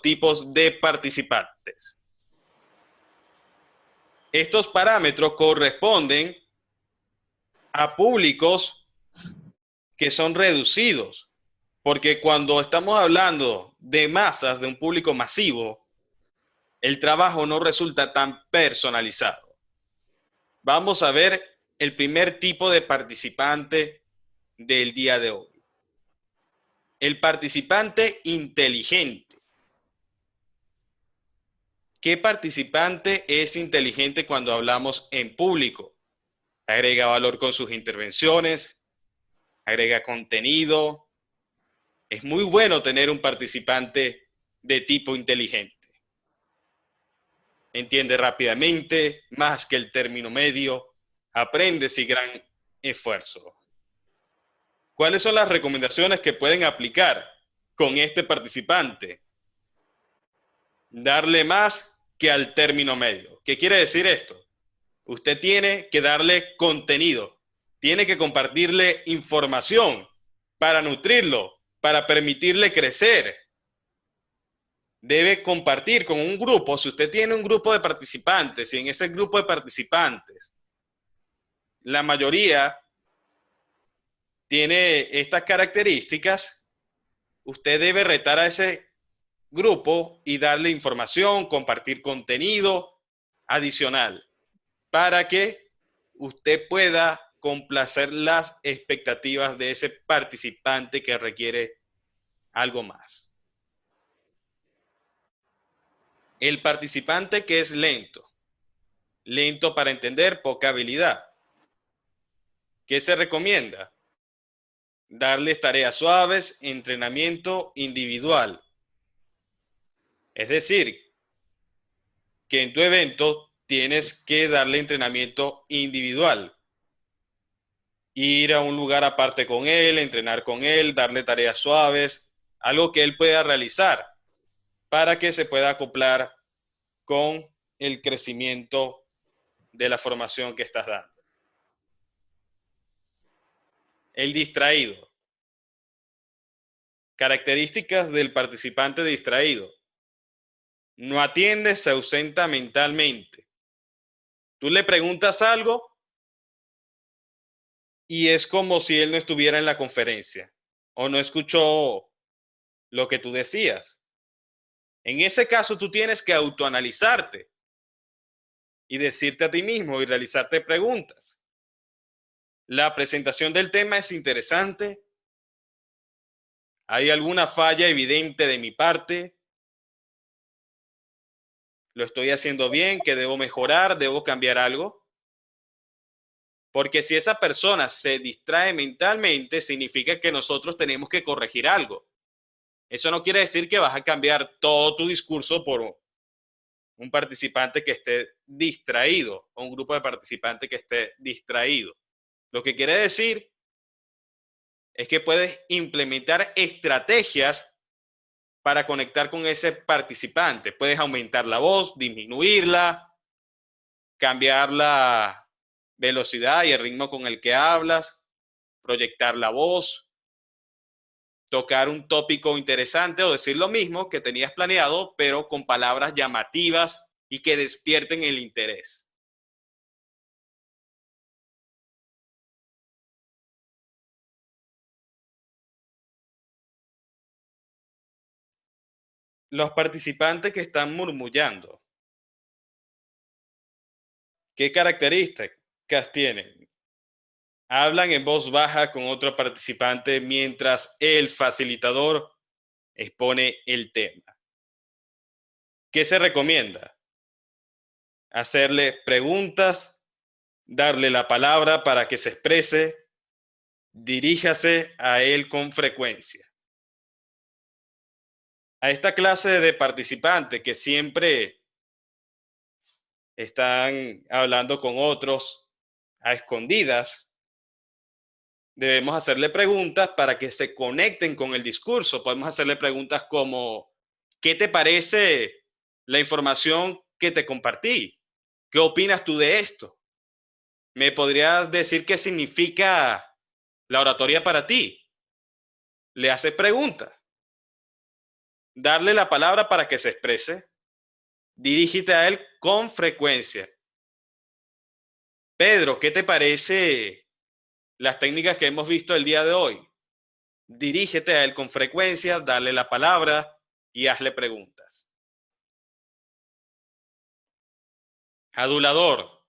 tipos de participantes. Estos parámetros corresponden a públicos que son reducidos, porque cuando estamos hablando de masas, de un público masivo, el trabajo no resulta tan personalizado. Vamos a ver el primer tipo de participante del día de hoy. El participante inteligente. ¿Qué participante es inteligente cuando hablamos en público? Agrega valor con sus intervenciones, agrega contenido. Es muy bueno tener un participante de tipo inteligente. Entiende rápidamente, más que el término medio, aprende sin gran esfuerzo. ¿Cuáles son las recomendaciones que pueden aplicar con este participante? Darle más que al término medio. ¿Qué quiere decir esto? Usted tiene que darle contenido, tiene que compartirle información para nutrirlo, para permitirle crecer. Debe compartir con un grupo. Si usted tiene un grupo de participantes y en ese grupo de participantes la mayoría tiene estas características, usted debe retar a ese grupo y darle información, compartir contenido adicional para que usted pueda complacer las expectativas de ese participante que requiere algo más. El participante que es lento, lento para entender, poca habilidad. ¿Qué se recomienda? Darles tareas suaves, entrenamiento individual. Es decir, que en tu evento tienes que darle entrenamiento individual. Ir a un lugar aparte con él, entrenar con él, darle tareas suaves, algo que él pueda realizar para que se pueda acoplar con el crecimiento de la formación que estás dando. El distraído. Características del participante distraído. No atiende, se ausenta mentalmente. Tú le preguntas algo y es como si él no estuviera en la conferencia o no escuchó lo que tú decías. En ese caso, tú tienes que autoanalizarte y decirte a ti mismo y realizarte preguntas. La presentación del tema es interesante. ¿Hay alguna falla evidente de mi parte? ¿Lo estoy haciendo bien? ¿Qué debo mejorar? ¿Debo cambiar algo? Porque si esa persona se distrae mentalmente, significa que nosotros tenemos que corregir algo. Eso no quiere decir que vas a cambiar todo tu discurso por un participante que esté distraído o un grupo de participantes que esté distraído. Lo que quiere decir es que puedes implementar estrategias para conectar con ese participante. Puedes aumentar la voz, disminuirla, cambiar la velocidad y el ritmo con el que hablas, proyectar la voz, tocar un tópico interesante o decir lo mismo que tenías planeado, pero con palabras llamativas y que despierten el interés. Los participantes que están murmullando, ¿qué características tienen? Hablan en voz baja con otro participante mientras el facilitador expone el tema. ¿Qué se recomienda? Hacerle preguntas, darle la palabra para que se exprese, diríjase a él con frecuencia. A esta clase de participantes que siempre están hablando con otros a escondidas, debemos hacerle preguntas para que se conecten con el discurso. Podemos hacerle preguntas como, ¿qué te parece la información que te compartí? ¿Qué opinas tú de esto? ¿Me podrías decir qué significa la oratoria para ti? Le haces preguntas. darle la palabra para que se exprese. Dirígete a él con frecuencia. Pedro, ¿qué te parece las técnicas que hemos visto el día de hoy? Dirígete a él con frecuencia, dale la palabra y hazle preguntas. Adulador.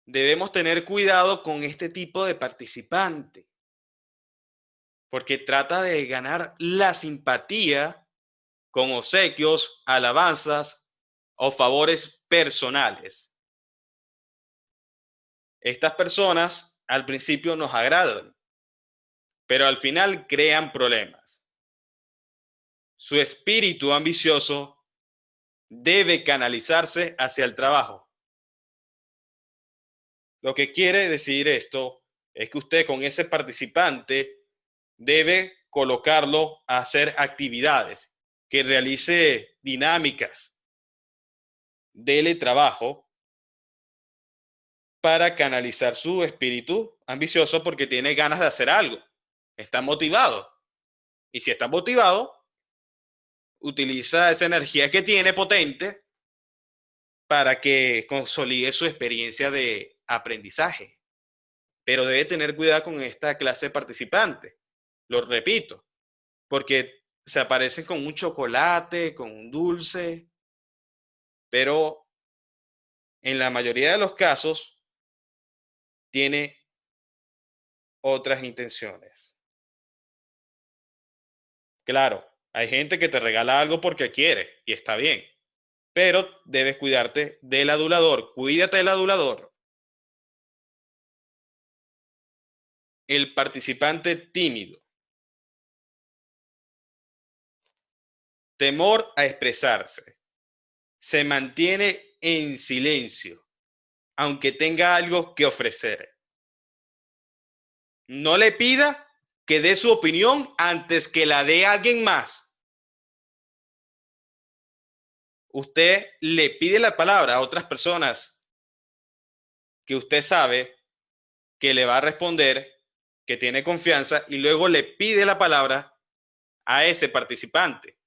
Debemos tener cuidado con este tipo de participante, porque trata de ganar la simpatía con obsequios, alabanzas o favores personales. Estas personas al principio nos agradan, pero al final crean problemas. Su espíritu ambicioso debe canalizarse hacia el trabajo. Lo que quiere decir esto es que usted con ese participante debe colocarlo a hacer actividades, que realice dinámicas, dele trabajo para canalizar su espíritu ambicioso porque tiene ganas de hacer algo, está motivado. Y si está motivado, utiliza esa energía que tiene potente para que consolide su experiencia de aprendizaje. Pero debe tener cuidado con esta clase de participante. Lo repito, porque se aparecen con un chocolate, con un dulce, pero en la mayoría de los casos tiene otras intenciones. Claro, hay gente que te regala algo porque quiere y está bien, pero debes cuidarte del adulador. Cuídate del adulador. El participante tímido. Temor a expresarse. Se mantiene en silencio, aunque tenga algo que ofrecer. No le pida que dé su opinión antes que la dé alguien más. Usted le pide la palabra a otras personas que usted sabe que le va a responder, que tiene confianza, y luego le pide la palabra a ese participante.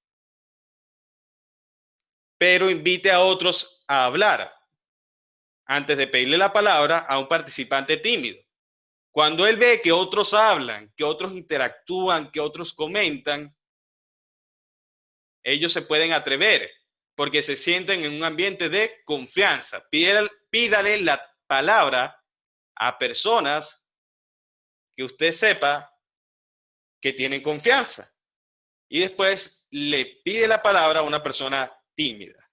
Pero invite a otros a hablar antes de pedirle la palabra a un participante tímido. Cuando él ve que otros hablan, que otros interactúan, que otros comentan, ellos se pueden atrever porque se sienten en un ambiente de confianza. Pídale la palabra a personas que usted sepa que tienen confianza y después le pide la palabra a una persona tímida.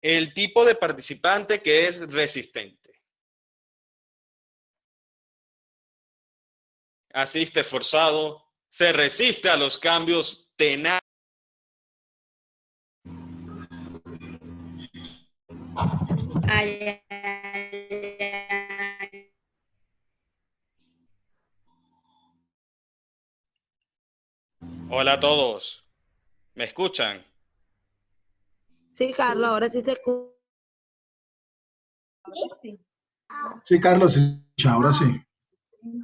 El tipo de participante que es resistente. Asiste forzado, se resiste a los cambios tenaz. Ay, ay, ay. Hola a todos, ¿me escuchan? Sí, Carlos, ahora sí se escucha. Sí, Carlos, sí, ahora sí.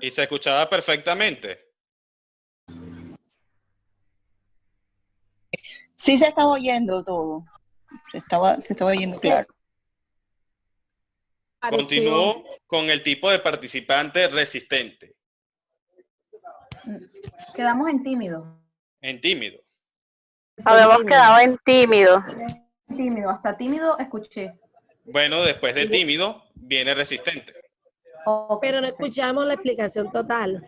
Y se escuchaba perfectamente. Sí se estaba oyendo todo. Se estaba oyendo claro. Continúo con el tipo de participante resistente. Quedamos en tímido. En tímido. Habíamos quedado en tímido. Tímido, hasta tímido escuché. Bueno, después de tímido viene resistente. Okay, Pero no perfecto. escuchamos la explicación total.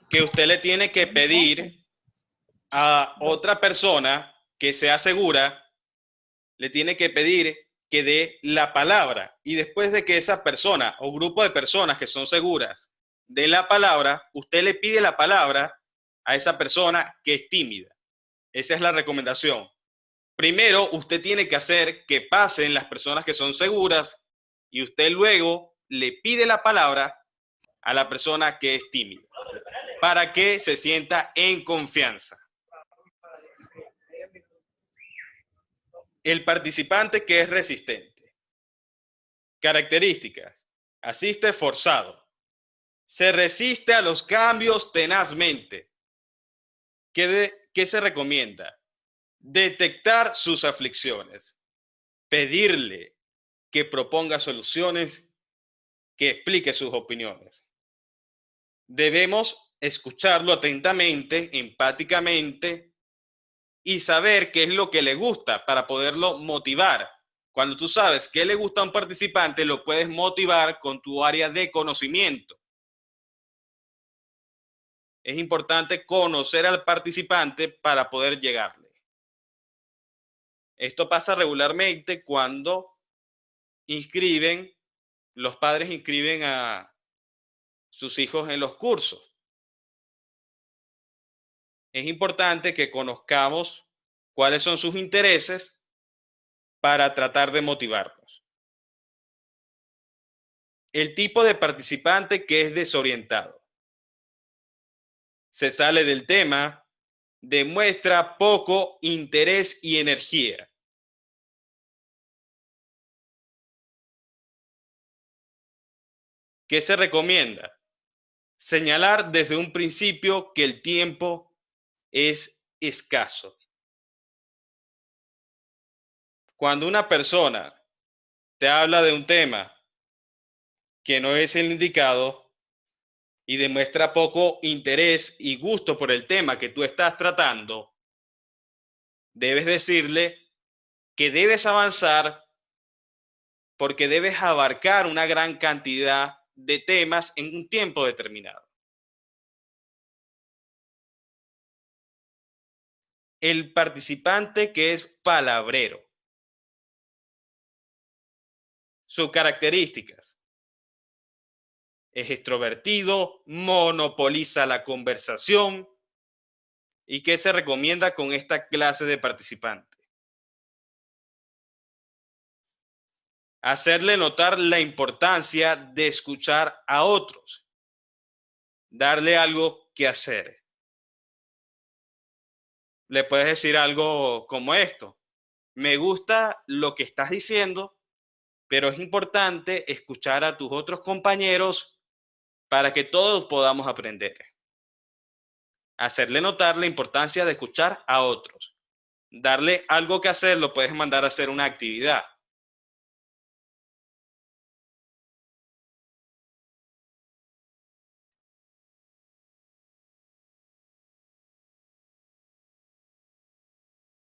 Que usted le tiene que pedir a otra persona que sea segura, le tiene que pedir que dé la palabra. Y después de que esa persona o grupo de personas que son seguras dé la palabra, usted le pide la palabra a esa persona que es tímida. Esa es la recomendación. Primero, usted tiene que hacer que pasen las personas que son seguras y usted luego le pide la palabra a la persona que es tímida para que se sienta en confianza. El participante que es resistente. Características. Asiste forzado. Se resiste a los cambios tenazmente. ¿Qué se recomienda? Detectar sus aflicciones, pedirle que proponga soluciones, que explique sus opiniones. Debemos escucharlo atentamente, empáticamente y saber qué es lo que le gusta para poderlo motivar. Cuando tú sabes qué le gusta a un participante, lo puedes motivar con tu área de conocimiento. Es importante conocer al participante para poder llegarle. Esto pasa regularmente cuando los padres inscriben a sus hijos en los cursos. Es importante que conozcamos cuáles son sus intereses para tratar de motivarlos. El tipo de participante que es desorientado. Se sale del tema, demuestra poco interés y energía. ¿Qué se recomienda? Señalar desde un principio que el tiempo es escaso. Cuando una persona te habla de un tema que no es el indicado y demuestra poco interés y gusto por el tema que tú estás tratando, debes decirle que debes avanzar porque debes abarcar una gran cantidad de temas en un tiempo determinado. El participante que es palabrero. Sus características. Es extrovertido, monopoliza la conversación. ¿Y qué se recomienda con esta clase de participante? Hacerle notar la importancia de escuchar a otros. Darle algo que hacer. Le puedes decir algo como esto. Me gusta lo que estás diciendo, pero es importante escuchar a tus otros compañeros para que todos podamos aprender. Hacerle notar la importancia de escuchar a otros. Darle algo que hacer, lo puedes mandar a hacer una actividad.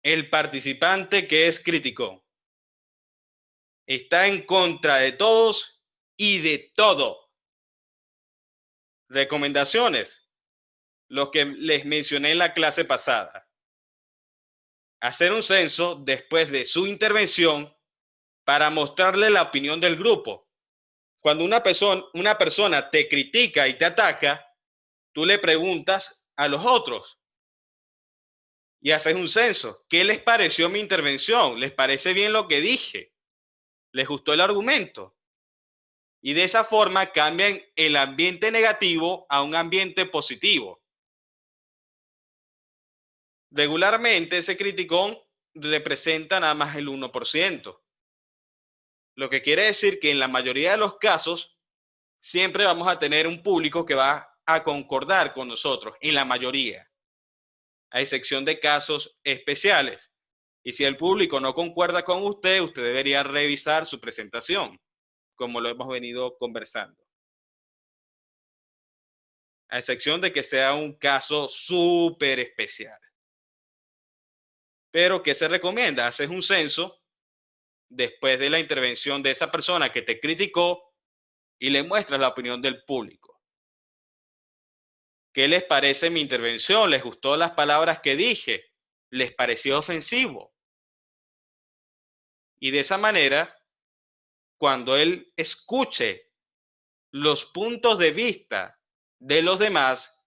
El participante que es crítico. Está en contra de todos y de todo. Recomendaciones. Los que les mencioné en la clase pasada. Hacer un censo después de su intervención para mostrarle la opinión del grupo. Cuando una persona te critica y te ataca, tú le preguntas a los otros y haces un censo. ¿Qué les pareció mi intervención? ¿Les parece bien lo que dije? ¿Les gustó el argumento? Y de esa forma cambian el ambiente negativo a un ambiente positivo. Regularmente ese criticón representa nada más el 1%. Lo que quiere decir que en la mayoría de los casos siempre vamos a tener un público que va a concordar con nosotros, en la mayoría, a excepción de casos especiales. Y si el público no concuerda con usted, usted debería revisar su presentación, como lo hemos venido conversando. A excepción de que sea un caso súper especial. Pero, ¿qué se recomienda? Haces un censo después de la intervención de esa persona que te criticó y le muestras la opinión del público. ¿Qué les parece mi intervención? ¿Les gustó las palabras que dije? ¿Les pareció ofensivo? Y de esa manera, cuando él escuche los puntos de vista de los demás,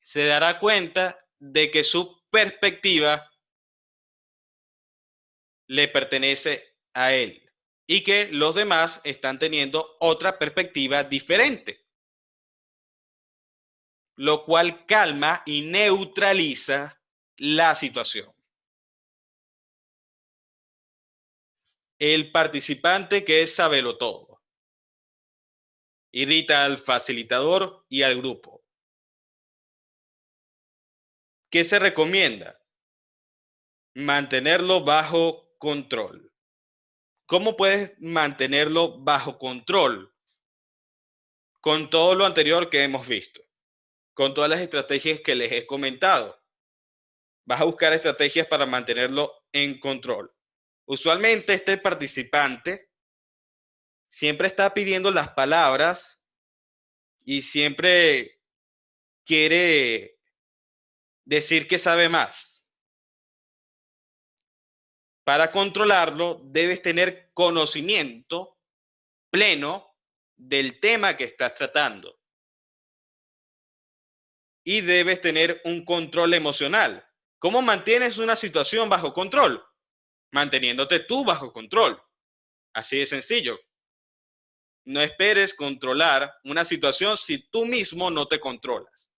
se dará cuenta de que su perspectiva le pertenece a él y que los demás están teniendo otra perspectiva diferente, lo cual calma y neutraliza la situación. El participante que es sabelotodo. irrita al facilitador y al grupo. ¿Qué se recomienda? Mantenerlo bajo control. ¿Cómo puedes mantenerlo bajo control? Con todo lo anterior que hemos visto, con todas las estrategias que les he comentado. Vas a buscar estrategias para mantenerlo en control. Usualmente este participante siempre está pidiendo las palabras y siempre quiere decir que sabe más. Para controlarlo, debes tener conocimiento pleno del tema que estás tratando. Y debes tener un control emocional. ¿Cómo mantienes una situación bajo control? Manteniéndote tú bajo control. Así de sencillo. No esperes controlar una situación si tú mismo no te controlas.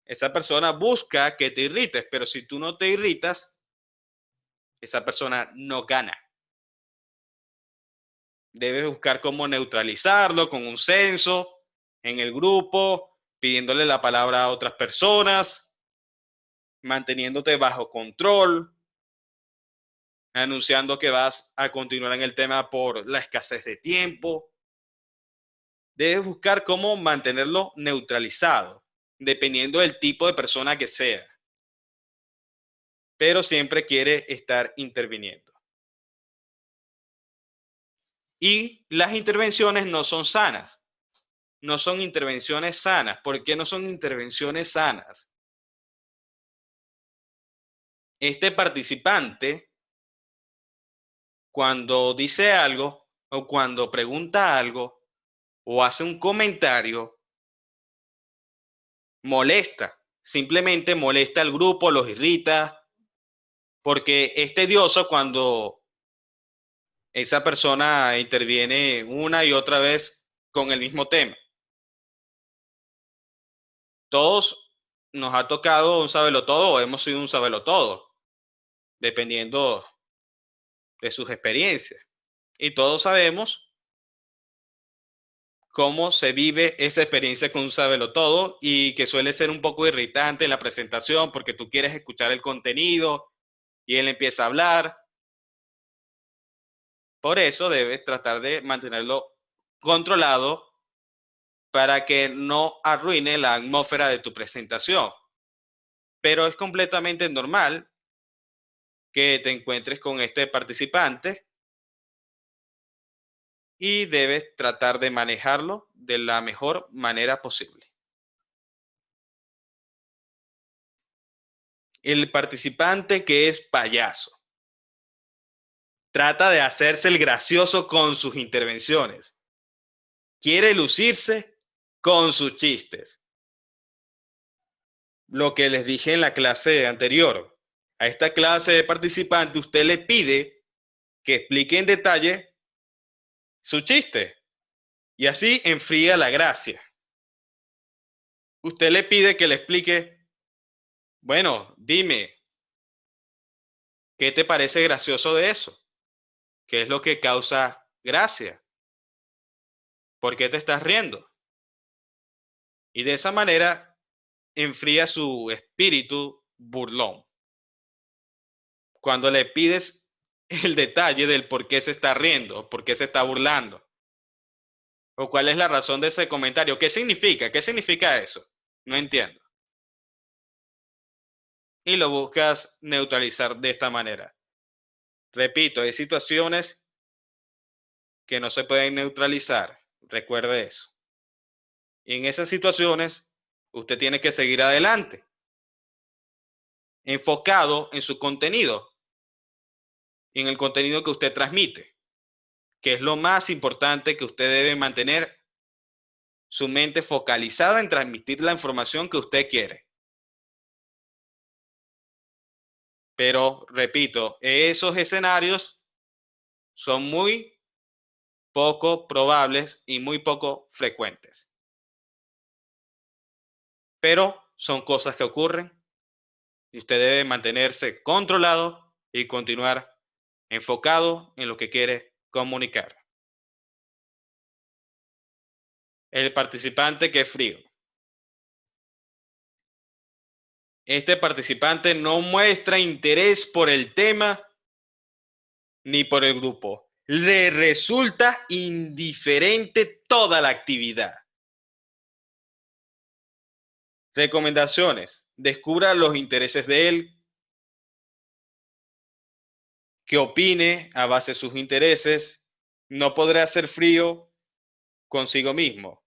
Esa persona busca que te irrites, pero si tú no te irritas, esa persona no gana. Debes buscar cómo neutralizarlo con un censo en el grupo, pidiéndole la palabra a otras personas, manteniéndote bajo control, anunciando que vas a continuar en el tema por la escasez de tiempo. Debes buscar cómo mantenerlo neutralizado, dependiendo del tipo de persona que sea. Pero siempre quiere estar interviniendo. Y las intervenciones no son sanas. No son intervenciones sanas. ¿Por qué no son intervenciones sanas? Este participante, cuando dice algo o cuando pregunta algo o hace un comentario, molesta. Simplemente molesta al grupo, los irrita, porque es tedioso cuando esa persona interviene una y otra vez con el mismo tema. Todos nos ha tocado un sabelotodo o hemos sido un sabelotodo, dependiendo de sus experiencias. Y todos sabemos cómo se vive esa experiencia con un sabelotodo y que suele ser un poco irritante en la presentación porque tú quieres escuchar el contenido y él empieza a hablar. Por eso debes tratar de mantenerlo controlado para que no arruine la atmósfera de tu presentación. Pero es completamente normal que te encuentres con este participante y debes tratar de manejarlo de la mejor manera posible. El participante que es payaso trata de hacerse el gracioso con sus intervenciones. Quiere lucirse con sus chistes. Lo que les dije en la clase anterior. A esta clase de participante usted le pide que explique en detalle su chiste y así enfría la gracia. Usted le pide que le explique, bueno, dime, ¿qué te parece gracioso de eso? ¿Qué es lo que causa gracia? ¿Por qué te estás riendo? Y de esa manera enfría su espíritu burlón. Cuando le pides el detalle del por qué se está riendo, por qué se está burlando, o cuál es la razón de ese comentario, ¿qué significa? ¿Qué significa eso? No entiendo. Y lo buscas neutralizar de esta manera. Repito, hay situaciones que no se pueden neutralizar. Recuerde eso. Y en esas situaciones, usted tiene que seguir adelante, enfocado en su contenido, en el contenido que usted transmite, que es lo más importante que usted debe mantener su mente focalizada en transmitir la información que usted quiere. Pero, repito, esos escenarios son muy poco probables y muy poco frecuentes. Pero son cosas que ocurren y usted debe mantenerse controlado y continuar enfocado en lo que quiere comunicar. El participante que es frío. Este participante no muestra interés por el tema ni por el grupo. Le resulta indiferente toda la actividad. Recomendaciones. Descubra los intereses de él. Que opine a base de sus intereses. No podrá ser frío consigo mismo.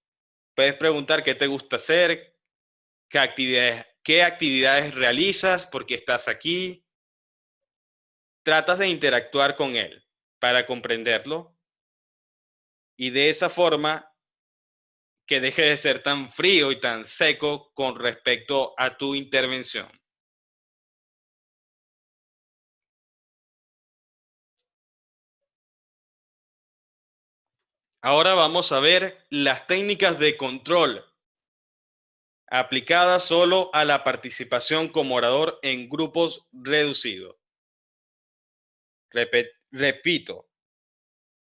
Puedes preguntar qué te gusta hacer, qué actividades realizas, por qué estás aquí. Tratas de interactuar con él para comprenderlo y de esa forma que deje de ser tan frío y tan seco con respecto a tu intervención. Ahora vamos a ver las técnicas de control aplicadas solo a la participación como orador en grupos reducidos. Repito,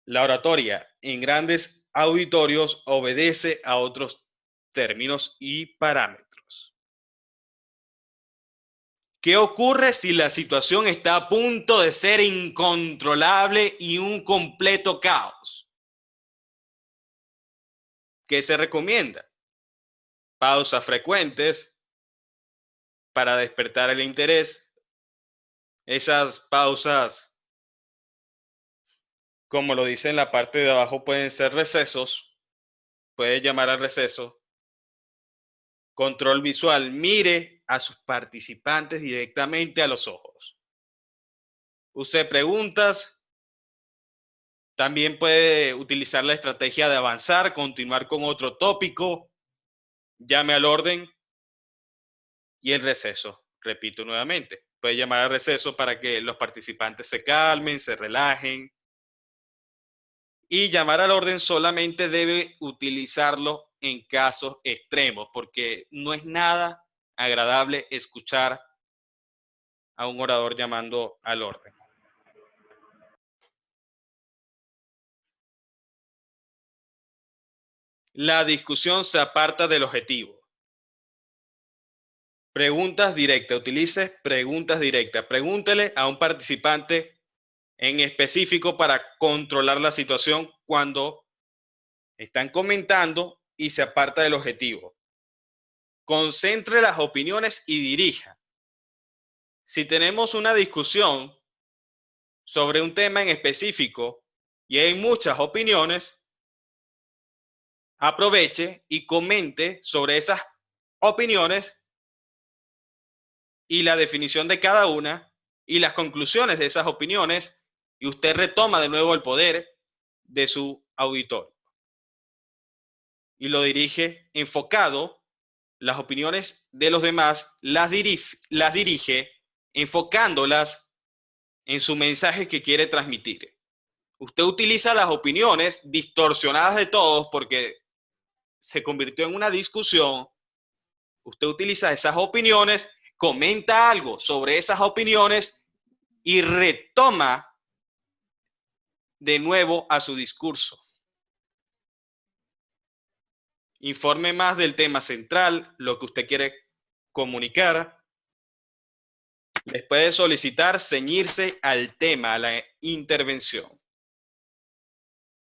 la oratoria en grandes auditorios obedece a otros términos y parámetros. ¿Qué ocurre si la situación está a punto de ser incontrolable y un completo caos? ¿Qué se recomienda? Pausas frecuentes para despertar el interés. Esas pausas, como lo dice en la parte de abajo, pueden ser recesos. Puede llamar al receso. Control visual. Mire a sus participantes directamente a los ojos. Use preguntas. También puede utilizar la estrategia de avanzar, continuar con otro tópico. Llame al orden. Y el receso. Repito nuevamente. Puede llamar al receso para que los participantes se calmen, se relajen. Y llamar al orden solamente debe utilizarlo en casos extremos, porque no es nada agradable escuchar a un orador llamando al orden. La discusión se aparta del objetivo. Preguntas directas. Utilice preguntas directas. Pregúntele a un participante en específico para controlar la situación cuando están comentando y se aparta del objetivo. Concentre las opiniones y dirija. Si tenemos una discusión sobre un tema en específico y hay muchas opiniones, aproveche y comente sobre esas opiniones y la definición de cada una y las conclusiones de esas opiniones, y usted retoma de nuevo el poder de su auditorio. Y lo dirige enfocado, las opiniones de los demás las dirige enfocándolas en su mensaje que quiere transmitir. Usted utiliza las opiniones distorsionadas de todos porque se convirtió en una discusión. Usted utiliza esas opiniones, comenta algo sobre esas opiniones y retoma de nuevo a su discurso. Informe más del tema central, lo que usted quiere comunicar. Les puede solicitar ceñirse al tema, a la intervención.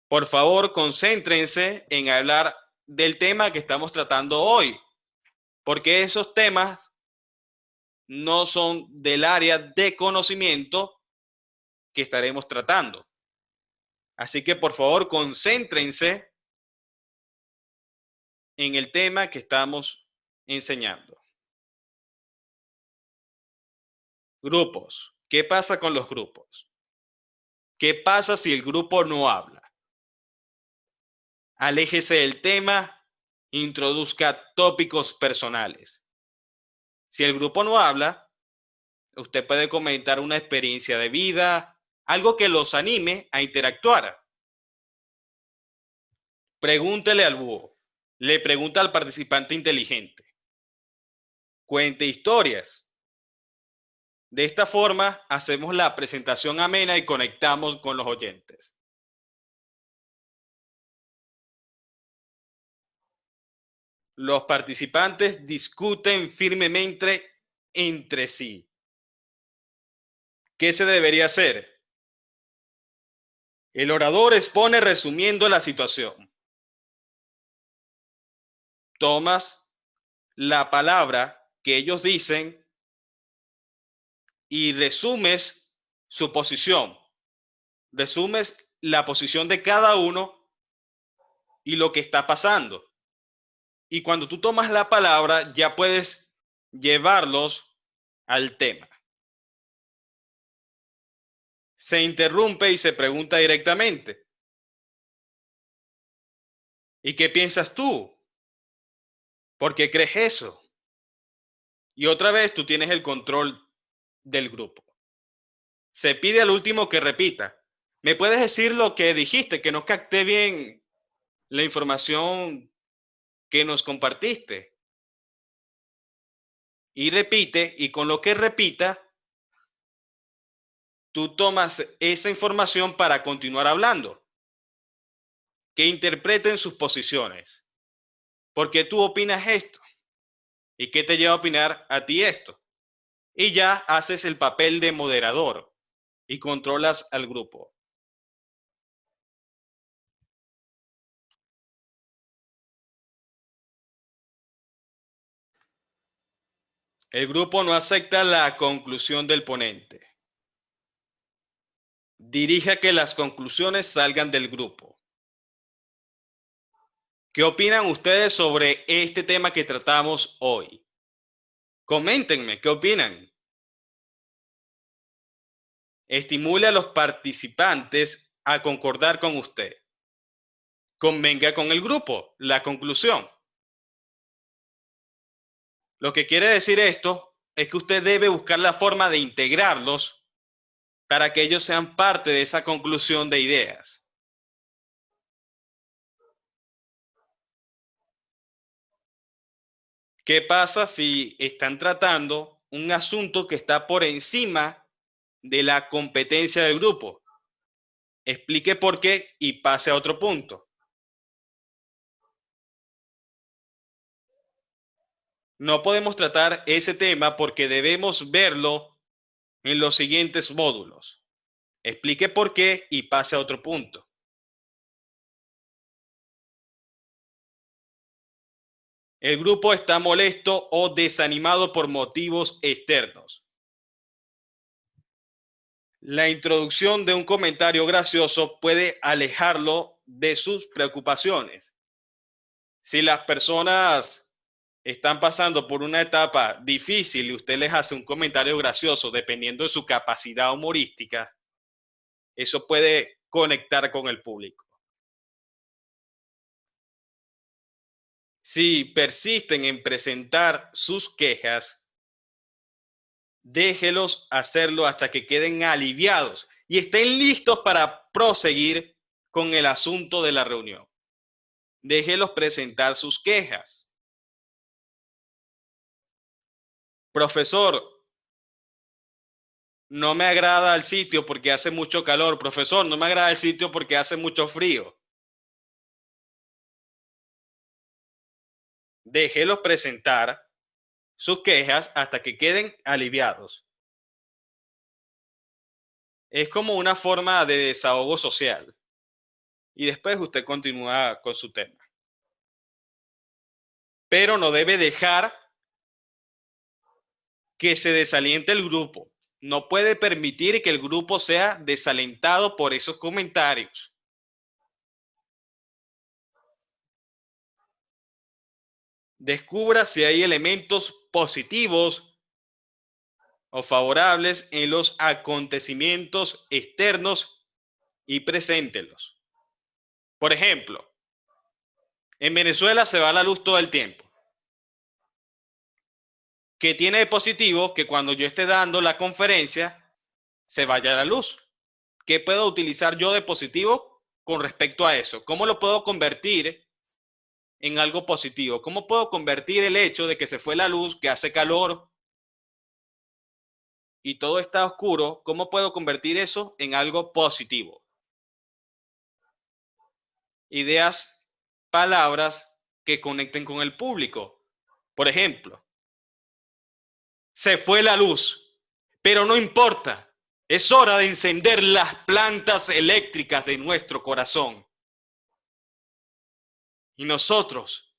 Por favor, concéntrense en hablar del tema que estamos tratando hoy, porque esos temas no son del área de conocimiento que estaremos tratando. Así que, por favor, concéntrense en el tema que estamos enseñando. Grupos. ¿Qué pasa con los grupos? ¿Qué pasa si el grupo no habla? Aléjese del tema, introduzca tópicos personales. Si el grupo no habla, usted puede comentar una experiencia de vida, algo que los anime a interactuar. Pregúntele al búho. Le pregunta al participante inteligente. Cuente historias. De esta forma, hacemos la presentación amena y conectamos con los oyentes. los participantes discuten firmemente entre sí. ¿Qué se debería hacer? El orador expone resumiendo la situación. Tomas la palabra que ellos dicen y resumes su posición. Resumes la posición de cada uno y lo que está pasando. Y cuando tú tomas la palabra, ya puedes llevarlos al tema. Se interrumpe y se pregunta directamente: ¿y qué piensas tú? ¿Por qué crees eso? Y otra vez tú tienes el control del grupo. Se pide al último que repita. ¿Me puedes decir lo que dijiste? Que no capté bien la información que nos compartiste. Y repite, y con lo que repita, tú tomas esa información para continuar hablando. Que interpreten sus posiciones. ¿Por qué tú opinas esto? ¿Y qué te lleva a opinar a ti esto? Y ya haces el papel de moderador y controlas al grupo. El grupo no acepta la conclusión del ponente. Dirija que las conclusiones salgan del grupo. ¿Qué opinan ustedes sobre este tema que tratamos hoy? Coméntenme, ¿qué opinan? Estimule a los participantes a concordar con usted. Convenga con el grupo la conclusión. Lo que quiere decir esto es que usted debe buscar la forma de integrarlos para que ellos sean parte de esa conclusión de ideas. ¿Qué pasa si están tratando un asunto que está por encima de la competencia del grupo? Explique por qué y pase a otro punto. No podemos tratar ese tema porque debemos verlo en los siguientes módulos. Explique por qué y pase a otro punto. El grupo está molesto o desanimado por motivos externos. La introducción de un comentario gracioso puede alejarlo de sus preocupaciones. Si las personas están pasando por una etapa difícil y usted les hace un comentario gracioso dependiendo de su capacidad humorística, eso puede conectar con el público. Si persisten en presentar sus quejas, déjelos hacerlo hasta que queden aliviados y estén listos para proseguir con el asunto de la reunión. Déjelos presentar sus quejas. Profesor, no me agrada el sitio porque hace mucho calor. Profesor, no me agrada el sitio porque hace mucho frío. Déjelos presentar sus quejas hasta que queden aliviados. Es como una forma de desahogo social. Y después usted continúa con su tema. Pero no debe dejar que se desaliente el grupo. No puede permitir que el grupo sea desalentado por esos comentarios. Descubra si hay elementos positivos o favorables en los acontecimientos externos y preséntelos. Por ejemplo, en Venezuela se va la luz todo el tiempo. ¿Qué tiene de positivo que cuando yo esté dando la conferencia se vaya la luz? ¿Qué puedo utilizar yo de positivo con respecto a eso? ¿Cómo lo puedo convertir en algo positivo? ¿Cómo puedo convertir el hecho de que se fue la luz, que hace calor y todo está oscuro? ¿Cómo puedo convertir eso en algo positivo? Ideas, palabras que conecten con el público. Por ejemplo, se fue la luz, pero no importa. Es hora de encender las plantas eléctricas de nuestro corazón. Y nosotros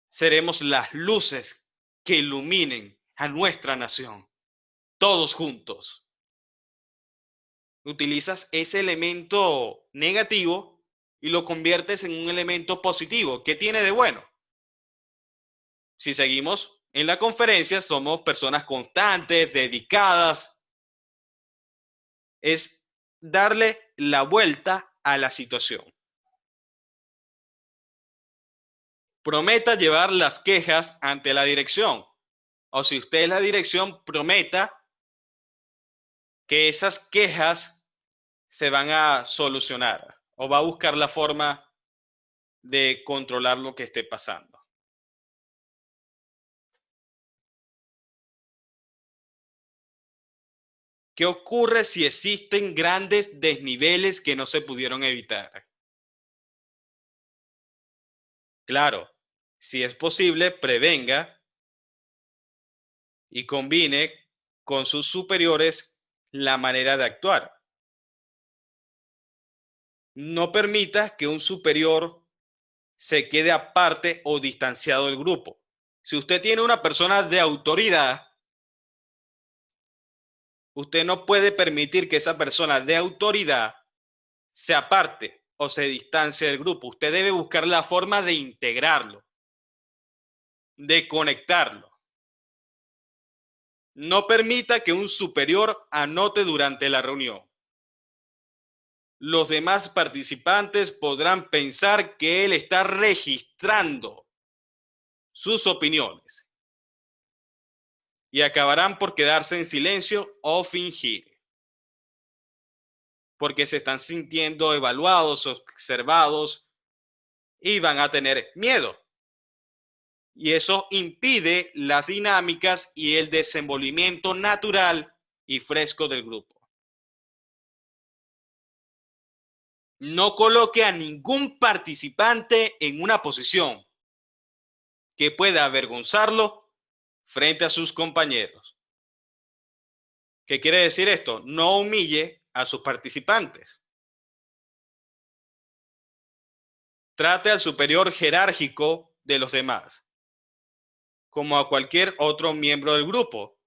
seremos las luces que iluminen a nuestra nación. Todos juntos. Utilizas ese elemento negativo y lo conviertes en un elemento positivo. ¿Qué tiene de bueno? Si seguimos en la conferencia, somos personas constantes, dedicadas. Es darle la vuelta a la situación. Prometa llevar las quejas ante la dirección. O si usted es la dirección, prometa que esas quejas se van a solucionar o va a buscar la forma de controlar lo que esté pasando. ¿Qué ocurre si existen grandes desniveles que no se pudieron evitar? Claro, si es posible, prevenga y combine con sus superiores la manera de actuar. No permita que un superior se quede aparte o distanciado del grupo. Si usted tiene una persona de autoridad, usted no puede permitir que esa persona de autoridad se aparte o se distancie del grupo. Usted debe buscar la forma de integrarlo, de conectarlo. No permita que un superior anote durante la reunión. Los demás participantes podrán pensar que él está registrando sus opiniones y acabarán por quedarse en silencio o fingir, porque se están sintiendo evaluados, observados y van a tener miedo. Y eso impide las dinámicas y el desenvolvimiento natural y fresco del grupo. No coloque a ningún participante en una posición que pueda avergonzarlo frente a sus compañeros. ¿Qué quiere decir esto? No humille a sus participantes. Trate al superior jerárquico de los demás, como a cualquier otro miembro del grupo.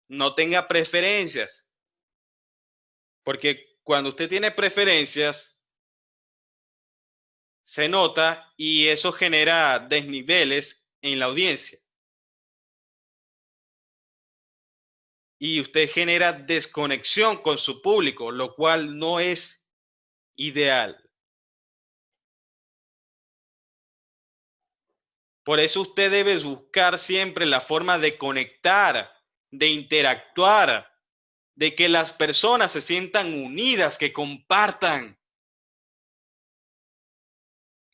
No tenga preferencias, porque cuando usted tiene preferencias, se nota y eso genera desniveles en la audiencia. Y usted genera desconexión con su público, lo cual no es ideal. Por eso usted debe buscar siempre la forma de conectar, de interactuar, de que las personas se sientan unidas, que compartan,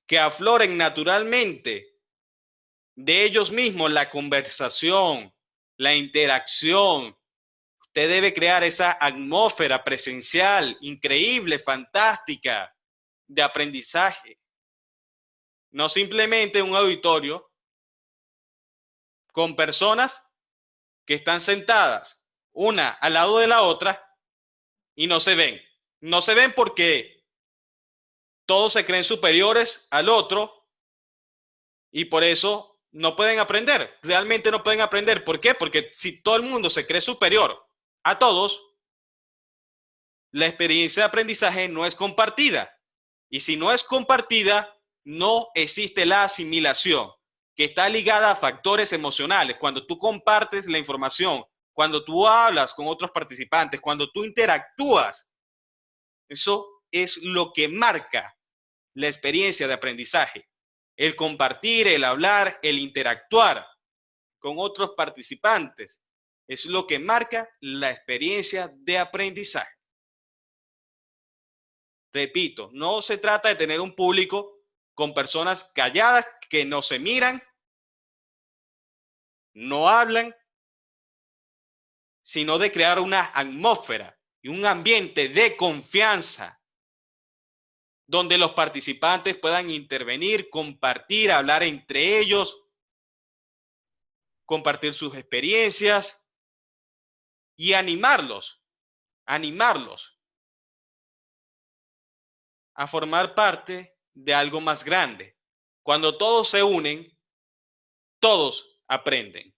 que afloren naturalmente de ellos mismos la conversación, la interacción. Usted debe crear esa atmósfera presencial, increíble, fantástica, de aprendizaje. No simplemente un auditorio con personas que están sentadas una al lado de la otra y no se ven. No se ven porque todos se creen superiores al otro y por eso no pueden aprender. Realmente no pueden aprender. ¿Por qué? Porque si todo el mundo se cree superior a todos, la experiencia de aprendizaje no es compartida. Y si no es compartida, no existe la asimilación, que está ligada a factores emocionales. Cuando tú compartes la información, cuando tú hablas con otros participantes, cuando tú interactúas, eso es lo que marca la experiencia de aprendizaje. El compartir, el hablar, el interactuar con otros participantes es lo que marca la experiencia de aprendizaje. Repito, no se trata de tener un público con personas calladas que no se miran, no hablan, sino de crear una atmósfera y un ambiente de confianza, donde los participantes puedan intervenir, compartir, hablar entre ellos, compartir sus experiencias y animarlos a formar parte de algo más grande. Cuando todos se unen, todos aprenden.